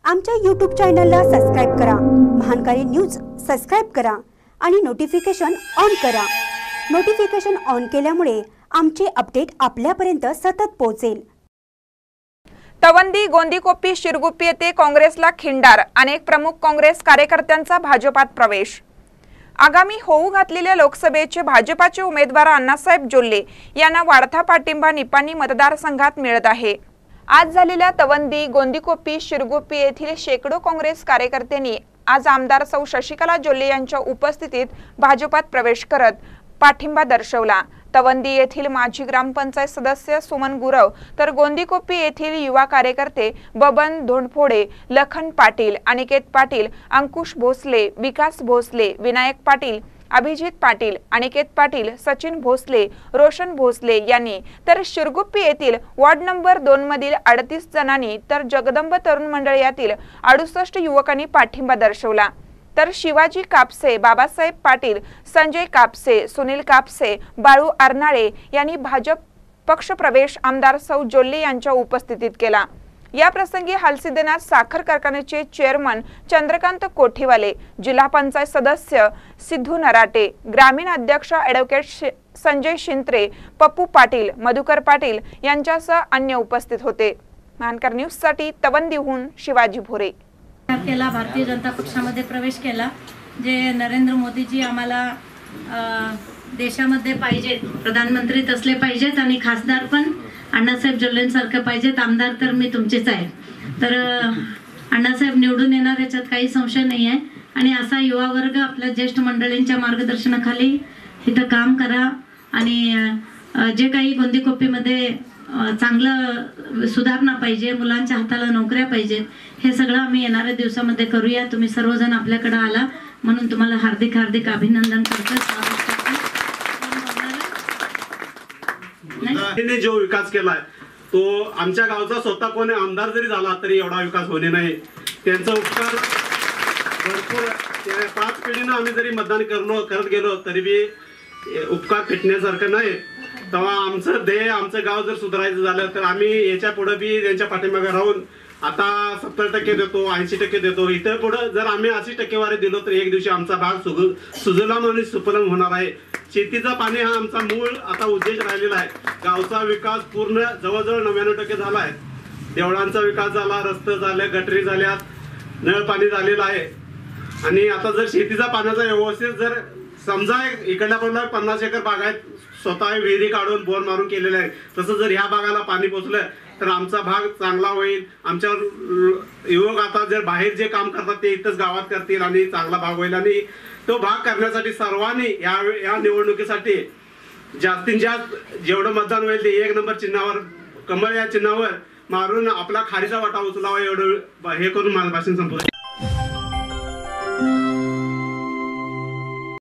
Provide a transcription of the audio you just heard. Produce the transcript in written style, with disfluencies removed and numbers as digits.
आमच्या YouTube चॅनलला subscribe करा। महानकारी न्यूज सबस्क्राइब करा आणि नोटिफिकेशन ऑन करा। नोटिफिकेशन ऑन केल्यामुळे आमचे अपडेट आपल्यापर्यंत सतत पोहोचेल। तवंदी, गोंदीकोपी, शिरगुप्पी येथे काँग्रेसला खिंडार। अनेक प्रमुख काँग्रेस कार्यकर्त्यांचा भाजपात प्रवेश। आगामी होऊ घातलेल्या लोकसभेचे भाजपाचे उमेदवार अण्णासाहेब जोल्ले यांना वाढता पाठिंबा निपाणी मतदारसंघात मिळत आहे। आज झालेल्या तवंदी, गोंदीकोपी, शिरगुप्पी येथील शेकडो काँग्रेस कार्यकर्त्यांनी आज आमदार सौ शशिकला जोल्ले यांच्या उपस्थितीत भाजपात प्रवेश करत पाठिंबा दर्शवला। तवंदी येथील माजी ग्रामपंचायत सदस्य सुमन गुरव तर गोंदीकोपी येथील युवा कार्यकर्ते बबन धोंडफोडे, लखन पाटील, अनिकेत पाटील, अंकुश भोसले, विकास भोसले, विनायक पाटील, अभिजित पाटील, अनिकेत पाटील, सचिन भोसले, रोशन भोसले यांनी तर शिरगुप्पी येथील वार्ड नंबर 2 मधील 38 जणांनी तर जगदंब तरुण मंडळ यातील 68 युवकांनी पाठिंबा दर्शवला। तर शिवाजी कापसे, बाबासाहेब पाटील, संजय कापसे, सुनील कापसे, बाळू अर्नाळे यांनी भाजप पक्ष प्रवेश आमदार सौ जोल्ले यांच्या उपस्थितीत केला। या प्रसंगी हलसीदेनाथ साखर कारखान्याचे चेअरमन चंद्रकांत कोठीवाले, जिल्हा पंचायत सदस्य सिद्धू नराटे, ग्रामीण अध्यक्ष ॲडव्होकेट संजय शिंत्रे, पप्पू पाटील, मधुकर पाटील यांच्यासह अन्य उपस्थित होते। महानकर न्यूजसाठी तवंदीहून शिवाजी भोरे। केला भारतीय जनता पक्षामध्ये प्रवेश केला। जे नरेंद्र मोदीजी आम्हाला देशामध्ये पाहिजेत, प्रधानमंत्री तसले पाहिजेत आणि खासदार पण अण्णासाहेब जोल्लेंसारखे पाहिजेत। आमदार तर मी तुमचेच आहे, तर अण्णासाहेब निवडून येणार याच्यात काही संशय नाही आहे। आणि असा युवा वर्ग आपल्या ज्येष्ठ मंडळींच्या मार्गदर्शनाखाली इथं काम करा आणि जे काही गोंदीकोपीमध्ये चांगलं सुधारणा पाहिजे, मुलांच्या हाताला नोकऱ्या पाहिजेत, हे सगळं आम्ही येणाऱ्या दिवसामध्ये करूया। तुम्ही सर्वजण आपल्याकडे आला म्हणून तुम्हाला हार्दिक हार्दिक अभिनंदन करतो। जो विकास केलाय तो आमच्या गावचा स्वतः कोणी आमदार जरी झाला तरी एवढा विकास होणे नाही। त्यांचा उपकार भरपूर 5 पिढीनं आम्ही जरी मतदान करत गेलो तरी बी उपकार फिटण्यासारखं नाही। तेव्हा आमचं ध्येय, आमचं गाव जर सुधारायचं झालं तर आम्ही याच्या पुढे बी त्यांच्या पाठीमागे राहून आता 70% देतो, 80% देतो। इथं पुढे जर आम्ही 80% दिलो तर एक दिवशी आमचा भाग सुजलाम आणि सुफलाम होणार आहे। शेतीचा पाणी हा आमचा मूळ आता उद्देश राहिलेला आहे। गावचा विकास पूर्ण जवळजवळ 99% झाला आहे। देवळांचा विकास झाला, रस्ते झाले, गटरी झाल्यात, नळ पाणी झालेलं आहे। आणि आता जर शेतीचा पाण्याचा व्यवस्थित जर समजा इकडल्या बाजूला 50 एकर बागायत स्वतः विहिरी काढून बोर मारून केलेले आहे, तसं जर ह्या भागाला पाणी पोचलं तर आमचा भाग चांगला होईल। आमच्या युवक आता जर बाहेर जे काम करतात ते इथंच गावात करतील आणि चांगला भाग होईल। आणि तो भाग करण्यासाठी सर्वांनी या निवडणुकीसाठी जास्तीत जास्त जेवढं मतदान होईल ते 1 नंबर चिन्हावर, कमळ या चिन्हावर मारून आपला खारीचा वाटा उचलावा, एवढं हे करून माझं भाषण संपवतो।